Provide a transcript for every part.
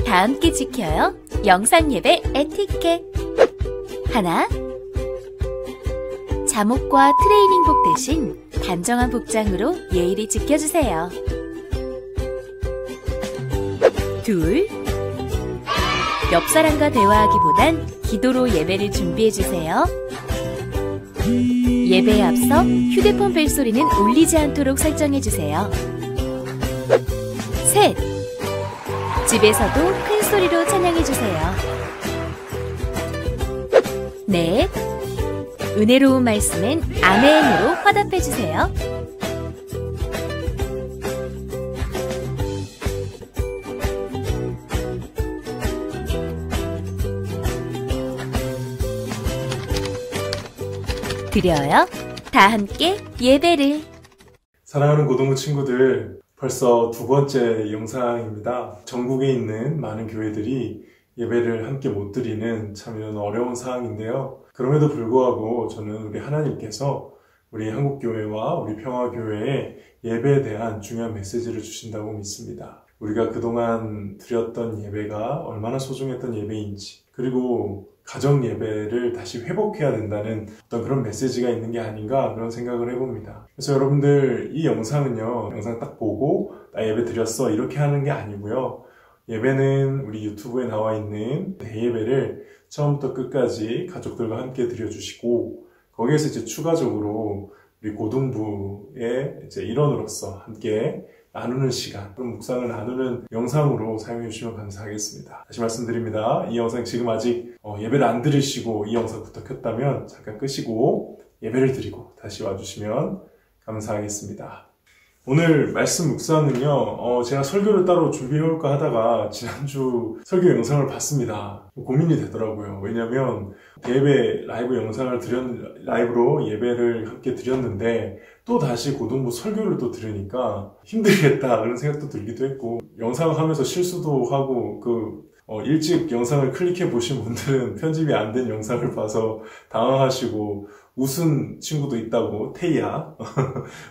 다 함께 지켜요. 영상예배 에티켓. 하나, 잠옷과 트레이닝복 대신 단정한 복장으로 예의를 지켜주세요. 둘, 옆 사람과 대화하기보단 기도로 예배를 준비해주세요. 예배에 앞서 휴대폰 벨소리는 울리지 않도록 설정해주세요. 셋, 집에서도 큰 소리로 찬양해주세요. 넷, 은혜로운 말씀엔 아멘으로 화답해주세요. 드려요. 다 함께 예배를. 사랑하는 고등부 친구들, 벌써 두 번째 영상입니다. 전국에 있는 많은 교회들이 예배를 함께 못 드리는 참 이런 어려운 상황인데요. 그럼에도 불구하고 저는 우리 하나님께서 우리 한국교회와 우리 평화교회에 예배에 대한 중요한 메시지를 주신다고 믿습니다. 우리가 그동안 드렸던 예배가 얼마나 소중했던 예배인지, 그리고 가정 예배를 다시 회복해야 된다는 어떤 그런 메시지가 있는 게 아닌가 그런 생각을 해봅니다. 그래서 여러분들 이 영상은요, 영상 딱 보고 나 예배 드렸어 이렇게 하는 게 아니고요. 예배는 우리 유튜브에 나와 있는 대예배를 처음부터 끝까지 가족들과 함께 드려주시고, 거기에서 이제 추가적으로 우리 고등부의 이제 일원으로서 함께 나누는 시간, 그런 묵상을 나누는 영상으로 사용해 주시면 감사하겠습니다. 다시 말씀드립니다. 이 영상 지금 아직 예배를 안 들으시고 이 영상부터 켰다면 잠깐 끄시고 예배를 드리고 다시 와주시면 감사하겠습니다. 오늘 말씀 묵상은요, 제가 설교를 따로 준비해올까 하다가 지난주 설교 영상을 봤습니다. 고민이 되더라고요. 왜냐면 대예배 라이브로 예배를 함께 드렸는데 또 다시 고등부 설교를 또 들으니까 힘들겠다 그런 생각도 들기도 했고, 영상을 하면서 실수도 하고 일찍 영상을 클릭해 보신 분들은 편집이 안 된 영상을 봐서 당황하시고 웃은 친구도 있다고, 태희야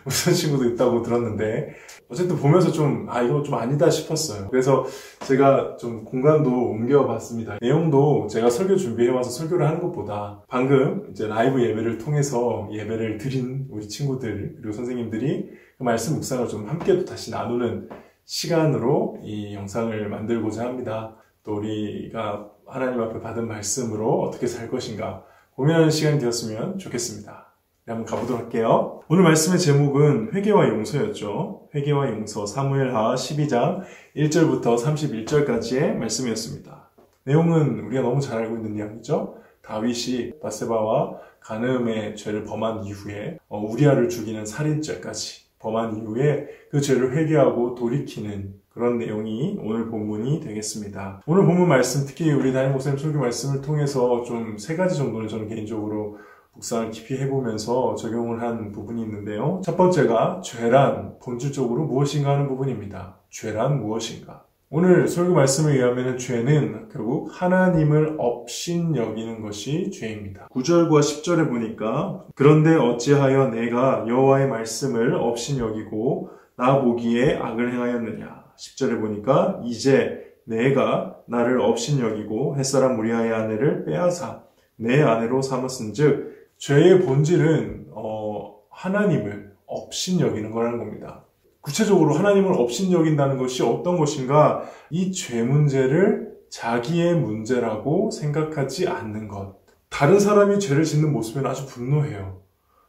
웃은 친구도 있다고 들었는데, 어쨌든 보면서 이거 좀 아니다 싶었어요. 그래서 제가 좀 공간도 옮겨봤습니다. 내용도 제가 설교 준비해와서 설교를 하는 것보다 방금 이제 라이브 예배를 통해서 예배를 드린 우리 친구들 그리고 선생님들이 그 말씀 묵상을 좀 함께 다시 나누는 시간으로 이 영상을 만들고자 합니다. 또 우리가 하나님 앞에 받은 말씀으로 어떻게 살 것인가 고민하는 시간이 되었으면 좋겠습니다. 한번 가보도록 할게요. 오늘 말씀의 제목은 회개와 용서였죠. 회개와 용서, 사무엘하 12장 1절부터 31절까지의 말씀이었습니다. 내용은 우리가 너무 잘 알고 있는 이야기죠. 다윗이 바세바와 간음의 죄를 범한 이후에 우리아를 죽이는 살인죄까지 범한 이후에 그 죄를 회개하고 돌이키는 그런 내용이 오늘 본문이 되겠습니다. 오늘 본문 말씀, 특히 우리 담임 목사님 설교 말씀을 통해서 좀 3가지 정도는 저는 개인적으로 묵상을 깊이 해보면서 적용을 한 부분이 있는데요. 첫 번째가 죄란 본질적으로 무엇인가 하는 부분입니다. 죄란 무엇인가? 오늘 설교 말씀에 의하면 죄는 결국 하나님을 업신여기는 것이 죄입니다. 9절과 10절에 보니까 그런데 어찌하여 내가 여호와의 말씀을 업신여기고 나 보기에 악을 행하였느냐. 10절에 보니까 이제 내가 나를 업신여기고 햇사람 우리아의 아내를 빼앗아 내 아내로 삼았은즉, 죄의 본질은 하나님을 업신여기는 거라는 겁니다. 구체적으로 하나님을 업신여긴다는 것이 어떤 것인가? 이 죄 문제를 자기의 문제라고 생각하지 않는 것. 다른 사람이 죄를 짓는 모습에 아주 분노해요.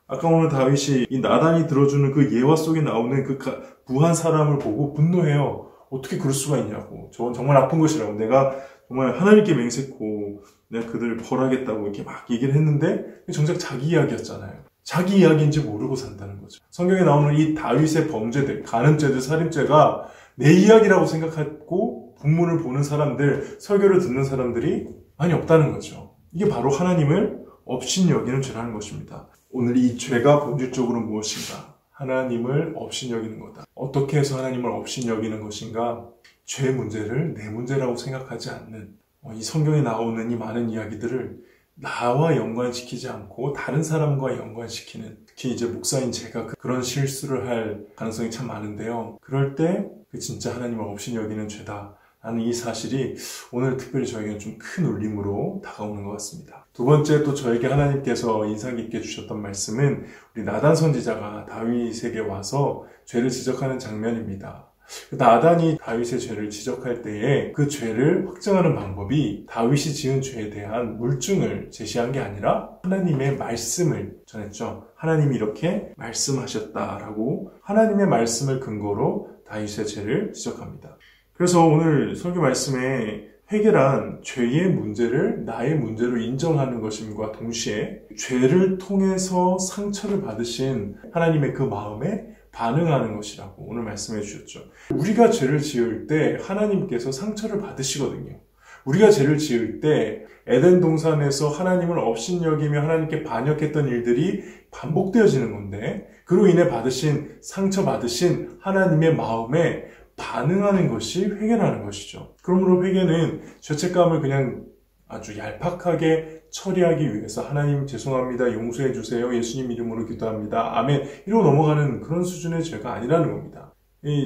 아까 오늘 다윗이 이 나단이 들어주는 그 예화 속에 나오는 그 부한 사람을 보고 분노해요. 어떻게 그럴 수가 있냐고. 저건 정말 나쁜 것이라고. 내가 정말 하나님께 맹세코 내가 그들을 벌하겠다고 이렇게 막 얘기를 했는데 정작 자기 이야기였잖아요. 자기 이야기인지 모르고 산다는 거죠. 성경에 나오는 이 다윗의 범죄들, 간음죄들, 살인죄가 내 이야기라고 생각하고 본문을 보는 사람들, 설교를 듣는 사람들이 많이 없다는 거죠. 이게 바로 하나님을 업신여기는 죄라는 것입니다. 오늘 이 죄가 본질적으로 무엇인가? 하나님을 업신여기는 거다. 어떻게 해서 하나님을 업신여기는 것인가? 죄 문제를 내 문제라고 생각하지 않는, 이 성경에 나오는 이 많은 이야기들을 나와 연관시키지 않고 다른 사람과 연관시키는, 특히 이제 목사인 제가 그런 실수를 할 가능성이 참 많은데요. 그럴 때 그 진짜 하나님을 업신여기는 죄다 하는 이 사실이 오늘 특별히 저에게는 좀 큰 울림으로 다가오는 것 같습니다. 두 번째 또 저에게 하나님께서 인상 깊게 주셨던 말씀은 우리 나단 선지자가 다윗에게 와서 죄를 지적하는 장면입니다. 나단이 다윗의 죄를 지적할 때에 그 죄를 확정하는 방법이 다윗이 지은 죄에 대한 물증을 제시한 게 아니라 하나님의 말씀을 전했죠. 하나님이 이렇게 말씀하셨다라고 하나님의 말씀을 근거로 다윗의 죄를 지적합니다. 그래서 오늘 설교 말씀에 회개란 죄의 문제를 나의 문제로 인정하는 것임과 동시에 죄를 통해서 상처를 받으신 하나님의 그 마음에 반응하는 것이라고 오늘 말씀해 주셨죠. 우리가 죄를 지을 때 하나님께서 상처를 받으시거든요. 우리가 죄를 지을 때 에덴 동산에서 하나님을 업신여기며 하나님께 반역했던 일들이 반복되어지는 건데 그로 인해 받으신 상처 받으신 하나님의 마음에 반응하는 것이 회개라는 것이죠. 그러므로 회개는 죄책감을 그냥 아주 얄팍하게 처리하기 위해서 하나님 죄송합니다, 용서해 주세요, 예수님 이름으로 기도합니다, 아멘 이러고 넘어가는 그런 수준의 죄가 아니라는 겁니다.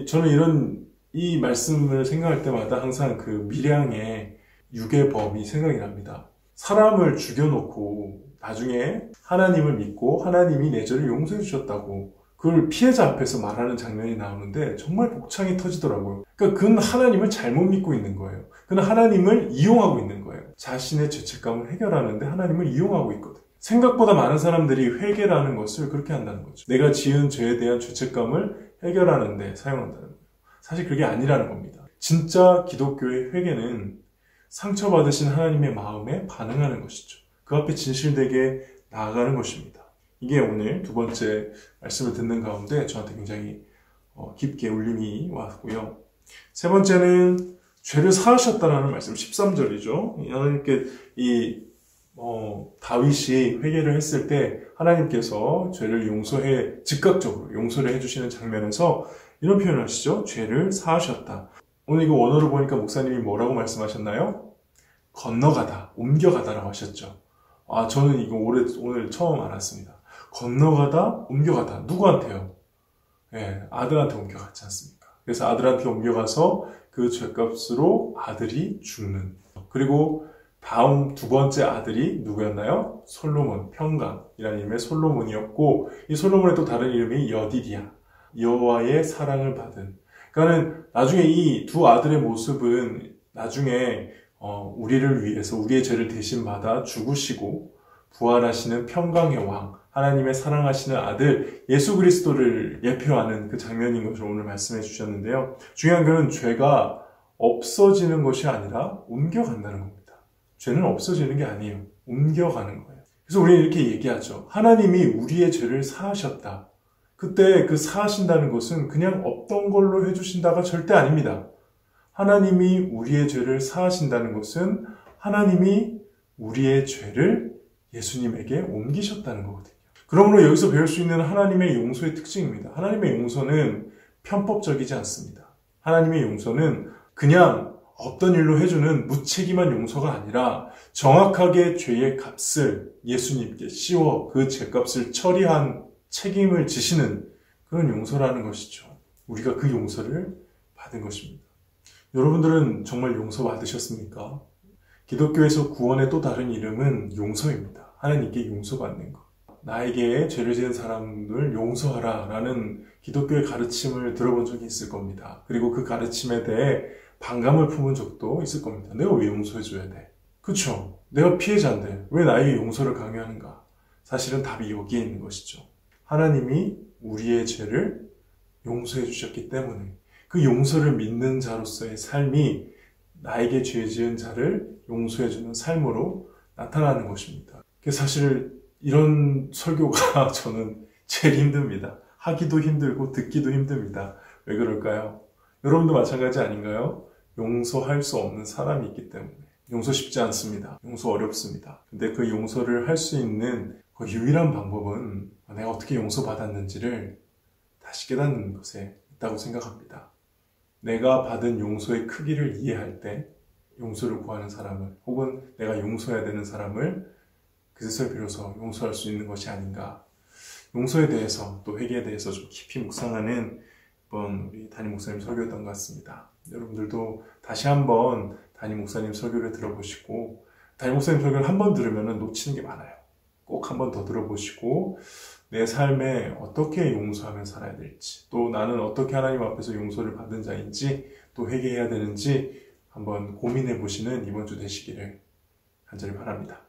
저는 이 말씀을 생각할 때마다 항상 그 밀양의 유괴범이 생각이 납니다. 사람을 죽여놓고 나중에 하나님을 믿고 하나님이 내 죄를 용서해 주셨다고 그걸 피해자 앞에서 말하는 장면이 나오는데 정말 복창이 터지더라고요. 그러니까 그는 하나님을 잘못 믿고 있는 거예요. 그는 하나님을 이용하고 있는 거예요. 자신의 죄책감을 해결하는데 하나님을 이용하고 있거든요. 생각보다 많은 사람들이 회개라는 것을 그렇게 한다는 거죠. 내가 지은 죄에 대한 죄책감을 해결하는데 사용한다는 거예요. 사실 그게 아니라는 겁니다. 진짜 기독교의 회개는 상처받으신 하나님의 마음에 반응하는 것이죠. 그 앞에 진실되게 나아가는 것입니다. 이게 오늘 두 번째 말씀을 듣는 가운데 저한테 굉장히 깊게 울림이 왔고요. 세 번째는 죄를 사하셨다라는 말씀 13절이죠. 하나님께 다윗이 회개를 했을 때 하나님께서 죄를 즉각적으로 용서를 해주시는 장면에서 이런 표현을 하시죠. 죄를 사하셨다. 오늘 이거 원어로 보니까 목사님이 뭐라고 말씀하셨나요? 건너가다, 옮겨가다라고 하셨죠. 저는 이거 오늘 처음 알았습니다. 건너가다, 옮겨가다. 누구한테요? 아들한테 옮겨갔지 않습니까? 그래서 아들한테 옮겨가서 그 죄값으로 아들이 죽는. 그리고 다음 두 번째 아들이 누구였나요? 솔로몬, 평강이라는 이름의 솔로몬이었고 이 솔로몬의 또 다른 이름이 여디디야. 여호와의 사랑을 받은. 그러니까는 나중에 이 두 아들의 모습은 나중에 우리를 위해서 우리의 죄를 대신 받아 죽으시고 부활하시는 평강의 왕, 하나님의 사랑하시는 아들 예수 그리스도를 예표하는 그 장면인 것을 오늘 말씀해 주셨는데요. 중요한 것은 죄가 없어지는 것이 아니라 옮겨간다는 겁니다. 죄는 없어지는 게 아니에요. 옮겨가는 거예요. 그래서 우리는 이렇게 얘기하죠. 하나님이 우리의 죄를 사하셨다. 그때 그 사하신다는 것은 그냥 없던 걸로 해주신다가 절대 아닙니다. 하나님이 우리의 죄를 사하신다는 것은 하나님이 우리의 죄를 예수님에게 옮기셨다는 거거든요. 그러므로 여기서 배울 수 있는 하나님의 용서의 특징입니다. 하나님의 용서는 편법적이지 않습니다. 하나님의 용서는 그냥 없던 일로 해주는 무책임한 용서가 아니라 정확하게 죄의 값을 예수님께 씌워 그 죄값을 처리한 책임을 지시는 그런 용서라는 것이죠. 우리가 그 용서를 받은 것입니다. 여러분들은 정말 용서 받으셨습니까? 기독교에서 구원의 또 다른 이름은 용서입니다. 하나님께 용서받는 것. 나에게 죄를 지은 사람을 용서하라 라는 기독교의 가르침을 들어본 적이 있을 겁니다. 그리고 그 가르침에 대해 반감을 품은 적도 있을 겁니다. 내가 왜 용서해줘야 돼? 그쵸? 내가 피해자인데 왜 나에게 용서를 강요하는가? 사실은 답이 여기에 있는 것이죠. 하나님이 우리의 죄를 용서해 주셨기 때문에 그 용서를 믿는 자로서의 삶이 나에게 죄 지은 자를 용서해주는 삶으로 나타나는 것입니다. 사실 이런 설교가 저는 제일 힘듭니다. 하기도 힘들고 듣기도 힘듭니다. 왜 그럴까요? 여러분도 마찬가지 아닌가요? 용서할 수 없는 사람이 있기 때문에. 용서 쉽지 않습니다. 용서 어렵습니다. 근데 그 용서를 할 수 있는 그 유일한 방법은 내가 어떻게 용서받았는지를 다시 깨닫는 것에 있다고 생각합니다. 내가 받은 용서의 크기를 이해할 때 용서를 구하는 사람을 혹은 내가 용서해야 되는 사람을 그제서야 비로소 용서할 수 있는 것이 아닌가. 용서에 대해서 또 회개에 대해서 좀 깊이 묵상하는 이번 우리 담임 목사님 설교였던 것 같습니다. 여러분들도 다시 한번 담임 목사님 설교를 들어보시고, 담임 목사님 설교를 한 번 들으면 놓치는 게 많아요. 꼭 한 번 더 들어보시고 내 삶에 어떻게 용서하며 살아야 될지, 또 나는 어떻게 하나님 앞에서 용서를 받은 자인지, 또 회개해야 되는지 한번 고민해 보시는 이번 주 되시기를 간절히 바랍니다.